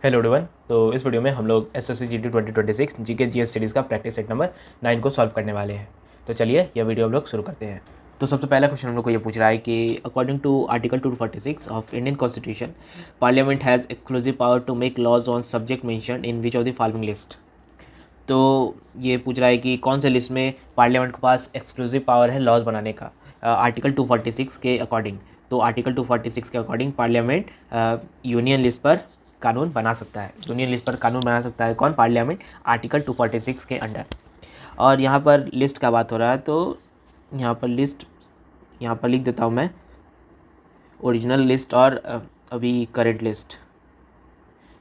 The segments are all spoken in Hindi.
Hello everyone. तो इस वीडियो में हम लोग SSC GD 2026 GK GS series का प्रैक्टिस सेट नंबर 9 को सॉल्व करने वाले हैं। तो चलिए यह वीडियो हम लोग शुरू करते हैं। तो सबसे पहला क्वेश्चन हम लोग को ये पूछ रहा है कि according to article 246 of Indian constitution parliament has exclusive power to make laws on subject mention in which of the following list. तो ये पूछ रहा है कि कौन से लिस्ट में पार्लियामेंट के पास एक्सक्लूसिव पावर है लॉज बनाने का आर्टिकल 246 के अकॉर्डिंग। तो आर्टिकल 246 के अकॉर्डिंग पार्लियामेंट यूनियन लिस्ट पर कानून बना सकता है। यूनियन लिस्ट पर कानून बना सकता है कौन? पार्लियामेंट, आर्टिकल 246 के अंडर। और यहाँ पर लिस्ट का बात हो रहा है तो यहाँ पर लिस्ट यहाँ पर लिख देता हूँ मैं, ओरिजिनल लिस्ट और अभी करेंट लिस्ट,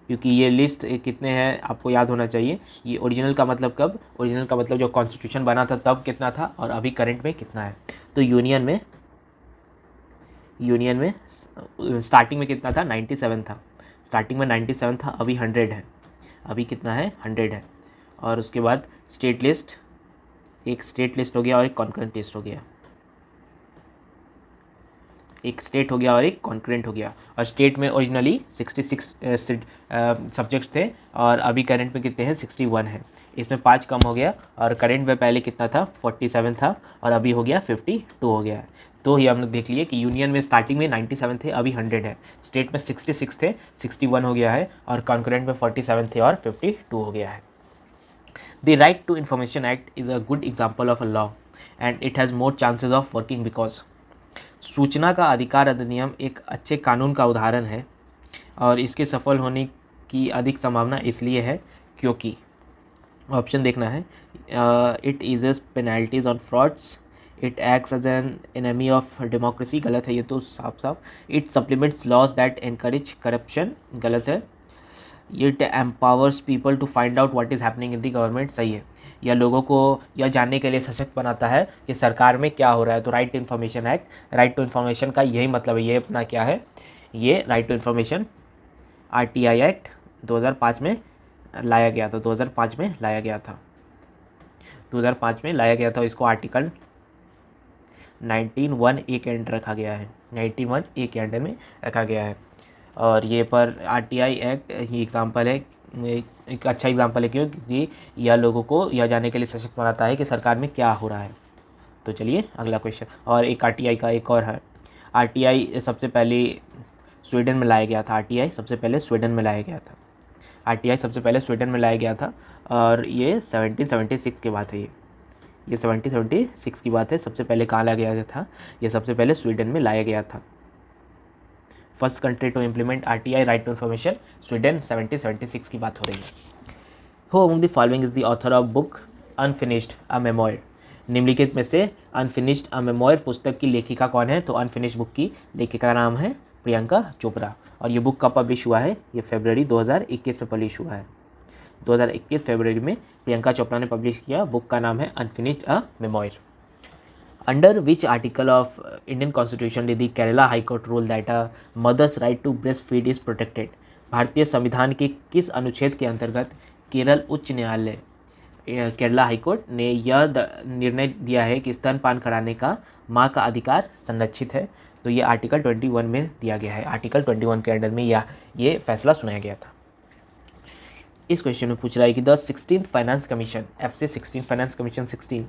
क्योंकि ये लिस्ट कितने हैं आपको याद होना चाहिए। ये ओरिजिनल का मतलब कब? ओरिजिनल का मतलब जो कॉन्स्टिट्यूशन बना था तब कितना था और अभी करंट में कितना है। तो यूनियन में स्टार्टिंग में कितना था? 97 था। स्टार्टिंग में 97 था, अभी 100 है। अभी कितना है? 100 है। और उसके बाद स्टेट लिस्ट, एक स्टेट लिस्ट हो गया और एक कॉन्करेंट लिस्ट हो गया। एक स्टेट हो गया और एक कॉन्करेंट हो गया। और स्टेट में ओरिजिनली 66 सब्जेक्ट्स थे और अभी करंट में कितने हैं? 61 है। इसमें 5 कम हो गया और करंट में पहले कितना था? 47 था और अभी हो गया 52 हो गया है। तो ये हम लोग देख लिए कि यूनियन में स्टार्टिंग में 97 थे, अभी 100 है। स्टेट में 66 थे, 61 हो गया है। और कॉन्करेंट में 47 थे और 52 हो गया है। The right to information act is a good example of a law and it has more chances of working because. सूचना का अधिकार अधिनियम एक अच्छे कानून का उदाहरण है और इसके सफल होने की अधिक संभावना इसलिए है क्योंकि, ऑप्शन देखना है, it eases penalties on frauds, it acts as an enemy of democracy, गलत है ये तो साफ साफ। It supplements laws that encourage corruption, गलत है। It empowers people to find out what is happening in the government, सही है। या लोगों को यह जानने के लिए सशक्त बनाता है कि सरकार में क्या हो रहा है। तो right to information act, right to information का यही मतलब है। ये अपना क्या है? ये right to information RTI act 2005 में लाया गया था। 2005 में लाया गया था। 2005 में लाया गया था। इसको आर्टिकल 19(1)(a) के अंडर रखा गया है। 19(1)(a) के अंडर में रखा गया है। और ये पर आरटीआई एक्ट ही एग्जांपल है, एक अच्छा एग्जांपल है। क्यों? क्योंकि यह लोगों को यह जानने के लिए सशक्त बनाता है कि सरकार में क्या हो रहा है। तो चलिए अगला क्वेश्चन। और एक आरटीआई का एक और है। आरटीआई सबसे पहले स्वीडन में लाया गया था। आरटीआई सबसे पहले स्वीडन में लाया गया था। आरटीआई सबसे पहले स्वीडन में लाया गया था और ये 1776 की बात है। ये 1776 की बात है। सबसे पहले कहाँ लाया गया था? ये सबसे पहले स्वीडन में लाया गया था। First country to implement RTI, right to information, Sweden, 1776 की बात हो रही है। Who among the following is the author of book unfinished a memoir. निम्नलिखित में से अनफिनिश्ड अ मेमोयर पुस्तक की लेखिका कौन है? तो अनफिनिश्ड बुक की लेखिका का नाम है प्रियंका चोपड़ा। और ये बुक कब पब्लिश हुआ है? ये फरवरी 2021 में पब्लिश हुआ है। 2021 फरवरी में प्रियंका चोपड़ा ने पब्लिश किया। बुक का नाम है unfinished a memoir. Under which article of Indian constitution did the Kerala high court rule that a mother's right to breast feed is protected. भारतीय संविधान के किस अनुच्छेद के अंतर्गत केरल उच्च न्यायालय, केरला हाई कोर्ट ने यह निर्णय दिया है कि स्तनपान कराने का माँ का अधिकार संरक्षित है? तो ये आर्टिकल 21 में दिया गया है। आर्टिकल 21 के अंडर में ये फैसला सुनाया गया था। इस क्वेश्चन में पूछ रहा है कि the 16th finance commission, FC 16 finance commission 16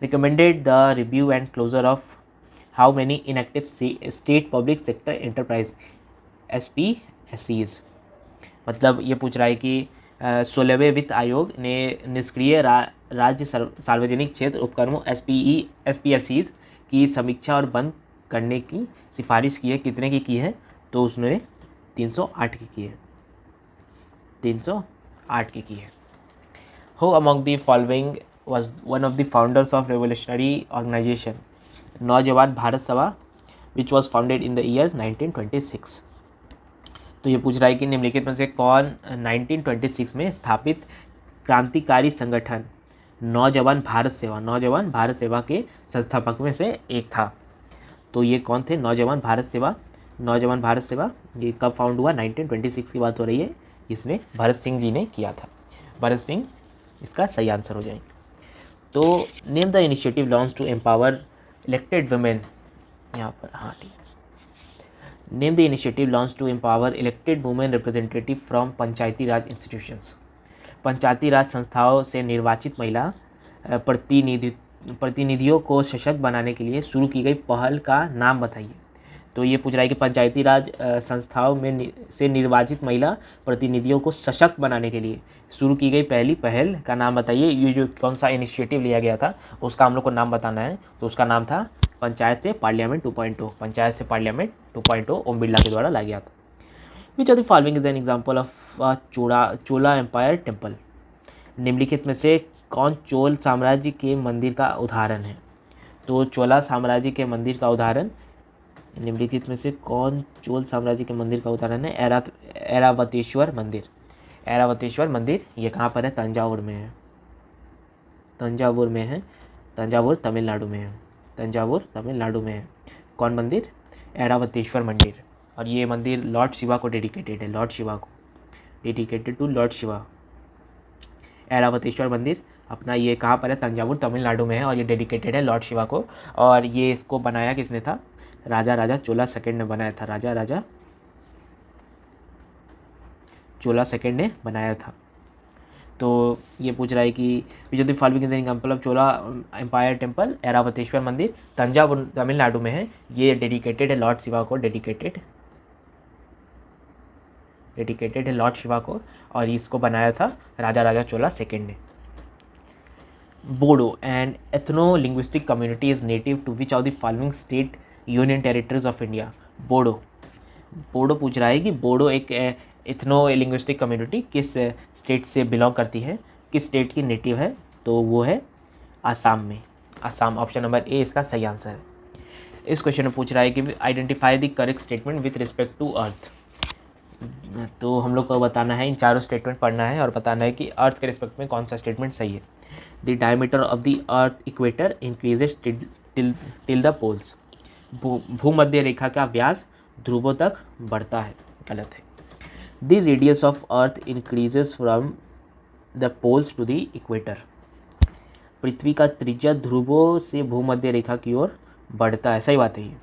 recommended the review and closure of how many inactive state public sector enterprise SPSEs। मतलब ये पूछ रहा है कि 16वें वित्त आयोग ने निष्क्रिय राज्य सार्वजनिक क्षेत्र उपक्रमों SPSEs की समीक्षा और बंद करने की सिफारिश की है। कितने की है? तो उसने 308 की है। 308 की है। Who among the following was one of the founders of revolutionary organization नौजवान भारत सभा which was founded in the year 1926। तो ये पूछ रहा है कि निम्नलिखित में से कौन 1926 में स्थापित क्रांतिकारी संगठन नौजवान भारत सेवा के संस्थापक में से एक था। तो ये कौन थे? नौजवान भारत सेवा ये कब फाउंड हुआ? 1926 की बात हो रही है। इसने भरत सिंह जी ने किया था। भरत सिंह इसका सही आंसर हो जाएगा। तो name the initiative launch to empower elected women, यहाँ पर हाँ ठीक है। Name the initiative launch to empower elected women representative from Panchayati Raj institutions. Panchayati Raj संस्थाओं से निर्वाचित महिला प्रतिनिधियों को सशक्त बनाने के लिए शुरू की गई पहल का नाम बताइए। तो ये पूछ रहा है कि पंचायती राज संस्थाओं में से निर्वाचित महिला प्रतिनिधियों को सशक्त बनाने के लिए शुरू की गई पहली पहल का नाम बताइए। ये जो कौन सा इनिशिएटिव लिया गया था उसका हम लोग को नाम बताना है। तो उसका नाम था पंचायत से पार्लियामेंट 2.0। पंचायत से पार्लियामेंट 2.0 ओम बिरला के द्वारा लाया गया था। Which of the following is an example of Chola empire temple. निम्नलिखित में से कौन चोल साम्राज्य के मंदिर का उदाहरण है। तो चोला साम्राज्य के मंदिर का उदाहरण, निम्नलिखित में से कौन चोल साम्राज्य के मंदिर का उदाहरण है। ऐरावतेश्वर मंदिर। ऐरावतेश्वर मंदिर ये कहाँ पर है, तंजावुर में है। तंजावुर में है, तंजावुर तमिलनाडु में है। तंजावुर तमिलनाडु में है कौन मंदिर, ऐरावतेश्वर मंदिर। और ये मंदिर लॉर्ड शिवा को डेडिकेटेड है, लॉर्ड शिवा को, dedicated to lord Shiva. Airavateshwara मंदिर अपना ये कहाँ पर है, तंजावुर तमिलनाडु में है और ये डेडिकेटेड है लॉर्ड शिवा को। और ये इसको बनाया किसने था, राजा चोला सेकंड ने बनाया था। राजा चोला सेकंड ने बनाया था। तो ये पूछ रहा है कि which of the following is an example of Chola empire temple. Airavateshwara मंदिर तंजावुर तमिलनाडु में है, ये डेडिकेटेड है लॉर्ड शिवा को, डेडिकेटेड है लॉर्ड शिवा को। और इसको बनाया था राजा चोला सेकंड ने। Bodo and ethno linguistic community is native to which of the following state union territories of India. Bodo पूछ रहा है कि बोडो एक इथनो लिंग्विस्टिक कम्युनिटी किस स्टेट से बिलोंग करती है, किस स्टेट की नेटिव है। तो वो है आसाम में। आसाम ऑप्शन नंबर ए इसका सही आंसर है। इस क्वेश्चन में पूछ रहा है कि identify the correct statement with respect to earth. तो हम लोग को बताना है, इन चारों स्टेटमेंट पढ़ना है और बताना है कि अर्थ के रिस्पेक्ट में कौन सा स्टेटमेंट सही है। The diameter of the earth equator increases till the poles. भूमध्य रेखा का व्यास ध्रुवों तक बढ़ता है, गलत है। The radius of earth increases from the poles to the equator. पृथ्वी का त्रिज्या ध्रुवों से भूमध्य रेखा की ओर बढ़ता है, सही बात है ये।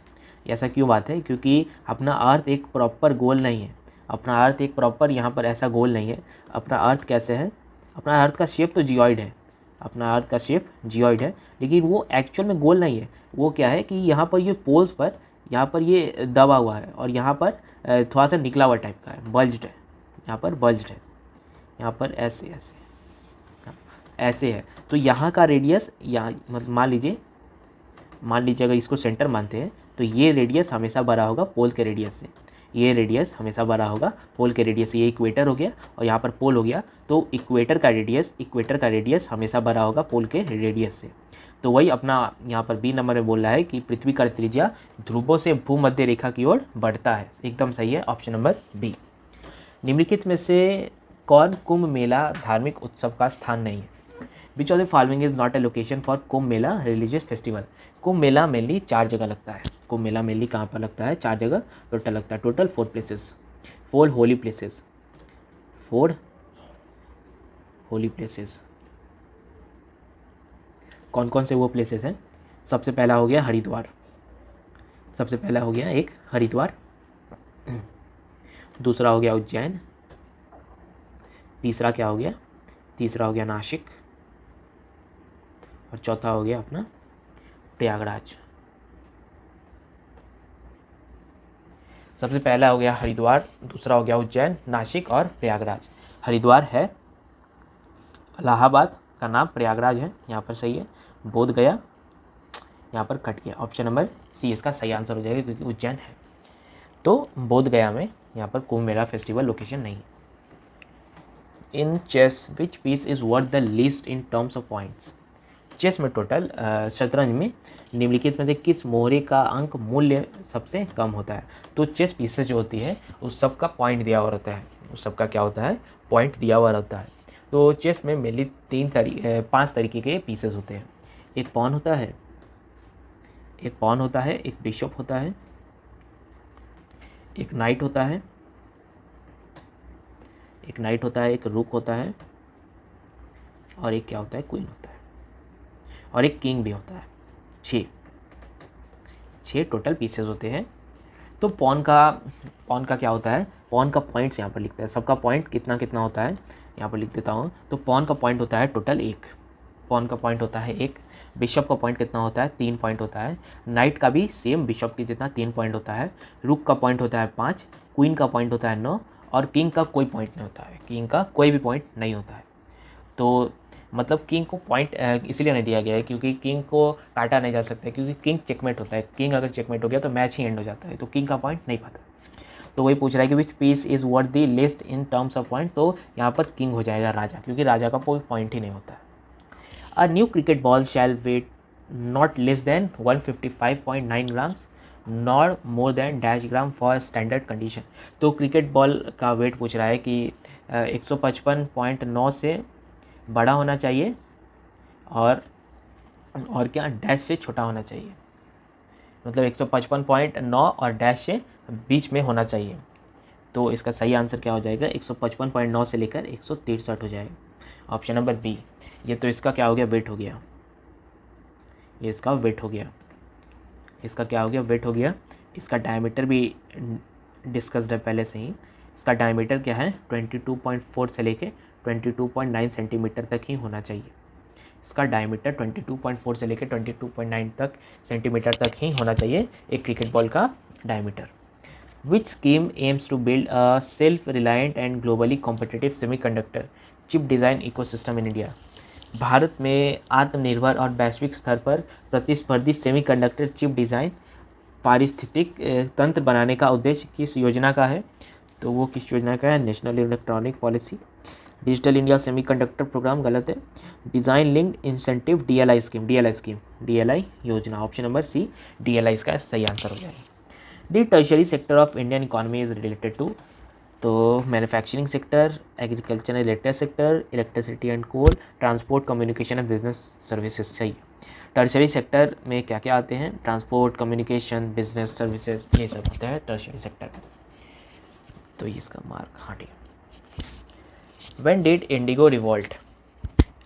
ऐसा क्यों बात है, क्योंकि अपना अर्थ एक प्रॉपर गोल नहीं है। अपना अर्थ एक प्रॉपर यहाँ पर ऐसा गोल नहीं है। अपना अर्थ कैसे है, अपना अर्थ का शेप तो जियोइड है, अपना अर्थ का शेप जियोइड है, लेकिन वो एक्चुअल में गोल नहीं है। वो क्या है कि यहाँ पर ये पोल्स पर, यहाँ पर ये दबा हुआ है और यहाँ पर थोड़ा सा निकला हुआ टाइप का है, बल्ज्ड है। यहाँ पर बल्ज्ड है, यहाँ पर ऐसे ऐसे है। तो यहाँ का रेडियस, यहाँ मतलब मान लीजिए अगर इसको सेंटर मानते हैं तो ये रेडियस हमेशा बड़ा होगा पोल के रेडियस से। ये रेडियस हमेशा बड़ा होगा पोल के रेडियस से। ये इक्वेटर हो गया और यहाँ पर पोल हो गया, तो इक्वेटर का रेडियस हमेशा बड़ा होगा पोल के रेडियस से। तो वही अपना यहाँ पर बी नंबर में बोल रहा है कि पृथ्वी का त्रिज्या ध्रुवों से भूमध्य रेखा की ओर बढ़ता है। एकदम सही है ऑप्शन नंबर बी। निम्नलिखित में से कौन कुंभ मेला धार्मिक उत्सव का स्थान नहीं है। विच of the following is not a location for Kumbh Mela religious festival. Kumbh Mela mainly 4 जगह लगता है। कुंभ मेला मेनली कहाँ पर लगता है, 4 जगह टोटल लगता है। Total 4 places, 4 Holi places, 4 Holi places. कौन कौन से वो प्लेसेस हैं, सबसे पहला हो गया हरिद्वार, सबसे पहला हो गया एक हरिद्वार, दूसरा हो गया उज्जैन, तीसरा क्या हो गया, तीसरा हो गया नासिक, और चौथा हो गया अपना प्रयागराज। सबसे पहला हो गया हरिद्वार, दूसरा हो गया उज्जैन, नासिक और प्रयागराज। हरिद्वार है इलाहाबाद का नाम, प्रयागराज है यहाँ पर सही है, बोध गया यहाँ पर कट गया। ऑप्शन नंबर सी इसका सही आंसर हो जाएगा क्योंकि उज्जैन है। तो बोध गया में यहाँ पर कुंभ मेला फेस्टिवल लोकेशन नहीं है। In chess which piece is worth the least in terms of points. Chess में टोटल शतरंज में निम्नलिखित में से किस मोहरे का अंक मूल्य सबसे कम होता है। तो चेस पीसेस जो होती है उस सब का पॉइंट दिया हुआ रहता है, उस सब का क्या होता है, पॉइंट दिया हुआ रहता है। तो चेस में मेनली 5 तरीके के पीसेस होते हैं। एक पॉन होता है, एक बिशप होता है, एक नाइट होता है, एक रुक होता है, और एक क्या होता है, क्वीन होता है, और एक किंग भी होता है। 6 टोटल पीसेस होते हैं तो पॉन का क्या होता है, पॉन का पॉइंट्स यहाँ पर लिखते हैं, सबका पॉइंट कितना कितना होता है यहाँ पर लिख देता हूँ। तो पॉन का पॉइंट होता है टोटल 1, पॉन का पॉइंट होता है 1। बिशप का पॉइंट कितना होता है, 3 पॉइंट होता है। नाइट का भी सेम बिशप की जितना 3 पॉइंट होता है। रुक का पॉइंट होता है 5, क्वीन का पॉइंट होता है 9 और किंग का कोई पॉइंट नहीं होता है, किंग का कोई भी पॉइंट नहीं होता है। तो मतलब किंग को पॉइंट इसलिए नहीं दिया गया है क्योंकि किंग को काटा नहीं जा सकता है, क्योंकि किंग चेकमेट होता है, किंग अगर चेकमेट हो गया तो मैच ही एंड हो जाता है, तो किंग का पॉइंट नहीं पाता। तो वही पूछ रहा है कि which piece is worth the least in terms of point, तो यहाँ पर किंग हो जाएगा राजा, क्योंकि राजा का कोई पॉइंट ही नहीं होता है। A new cricket ball shall weight not less than 155.9 grams nor more than dash gram for standard condition. तो क्रिकेट बॉल का वेट पूछ रहा है कि 155.9 से बड़ा होना चाहिए और क्या डैश से छोटा होना चाहिए, मतलब 155.9 और डैश से बीच में होना चाहिए। तो इसका सही आंसर क्या हो जाएगा, 155.9 से लेकर 163 हो जाएगा। Option number B. ये तो इसका क्या हो गया, वेट हो गया, ये इसका वेट हो गया, इसका क्या हो गया, वेट हो गया। इसका डायमीटर भी डिस्कस्ड है पहले से ही। इसका डायमीटर क्या है, 22.4 से लेके 22.9 सेंटीमीटर तक ही होना चाहिए। इसका डायमीटर 22.4 से लेकर 22.9 तक सेंटीमीटर तक ही होना चाहिए एक क्रिकेट बॉल का diameter. Which scheme aims to build a self reliant and globally competitive semiconductor chip design ecosystem in India. Bharat में आत्मनिर्भर और वैश्विक स्तर पर प्रतिस्पर्धी सेमीकंडक्टर चिप डिज़ाइन पारिस्थितिक तंत्र बनाने का उद्देश्य किस योजना का है, तो वो किस योजना का है, national electronic policy. Digital India semiconductor programme गलत है। Design linked incentive DLI scheme, DLI योजना। ऑप्शन नंबर सी डीएलआई इसका सही आंसर हो जाएगा। The tertiary sector of Indian economy is related to, तो manufacturing sector, agriculture and related sector, electricity and coal, transport, communication and business services. सही। टर्शरी सेक्टर में क्या क्या आते हैं, ट्रांसपोर्ट, कम्युनिकेशन, बिजनेस सर्विसेज, ये सब होता है टर्शरी सेक्टर में। तो इसका मार्क हाँ ठीक है। When did Indigo revolt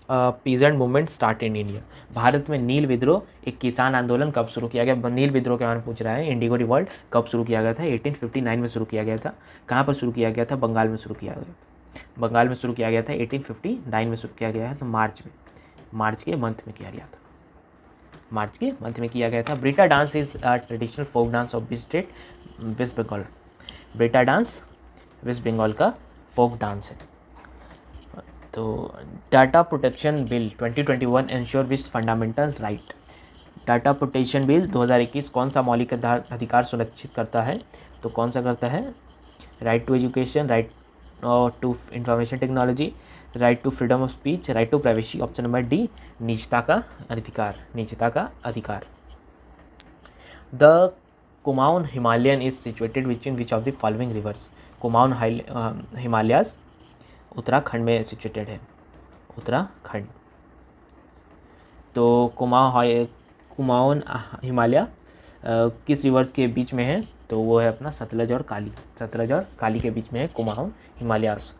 peasant movement start in India. Bharat में नील विद्रोह एक किसान आंदोलन कब शुरू किया गया, नील विद्रोह के बारे में पूछ रहा है। इंडिगो रिवॉल्ट कब शुरू किया गया था, 1859 में शुरू किया गया था। कहाँ पर शुरू किया गया था, बंगाल में शुरू किया गया था। बंगाल में शुरू किया गया था, 1859 में शुरू किया गया है। तो मार्च के मंथ में किया गया था, मार्च के मंथ में किया गया था। ब्रिटा dance is a traditional folk dance of which state, West Bengal. ब्रिटा डांस वेस्ट बंगाल का फोक डांस है। तो data protection bill 2021 ensure which fundamental right. Data protection bill 2021 कौन सा मौलिक अधिकार सुनिश्चित करता है, तो कौन सा करता है, right to education, right to information technology, right to freedom of speech, right to privacy. Option number D निजता का अधिकार, निजता का अधिकार। The Kumaon Himalayan is situated between which of the following rivers. Kumaon Himalayas Uttarakhand में सिचुएटेड है, उत्तराखंड। तो कुमाऊन हिमालय किस रिवर के बीच में है, तो वो है अपना सतलज और काली के बीच में है Kumaon Himalayas.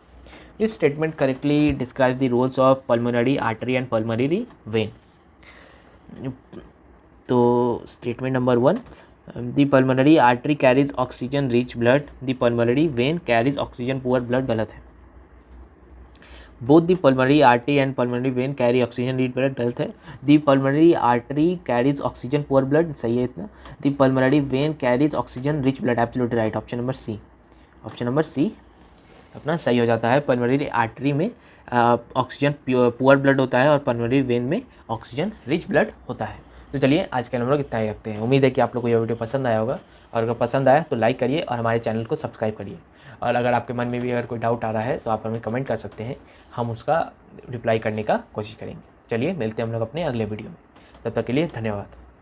This statement correctly describe the roles of pulmonary artery and pulmonary vein. तो statement number 1, the pulmonary artery carries oxygen rich blood, the pulmonary vein carries oxygen poor blood, गलत है। Both the pulmonary artery and pulmonary vein carry oxygen rich blood, गलत है। The pulmonary artery carries oxygen poor blood, सही है इतना। The pulmonary vein carries oxygen rich blood, absolutely right. Option number C, option number C अपना सही हो जाता है। पल्मोनरी आर्टरी में ऑक्सीजन पुअर ब्लड होता है और पल्मोनरी वेन में ऑक्सीजन रिच ब्लड होता है। तो चलिए आज के हम लोग इतना ही रखते हैं। उम्मीद है कि आप लोग को यह वीडियो पसंद आया होगा, और अगर पसंद आया तो लाइक करिए और हमारे चैनल को सब्सक्राइब करिए। और अगर आपके मन में भी अगर कोई डाउट आ रहा है तो आप हमें कमेंट कर सकते हैं, हम उसका रिप्लाई करने का कोशिश करेंगे। चलिए मिलते हैं हम लोग अपने अगले वीडियो में, तब तक के लिए धन्यवाद।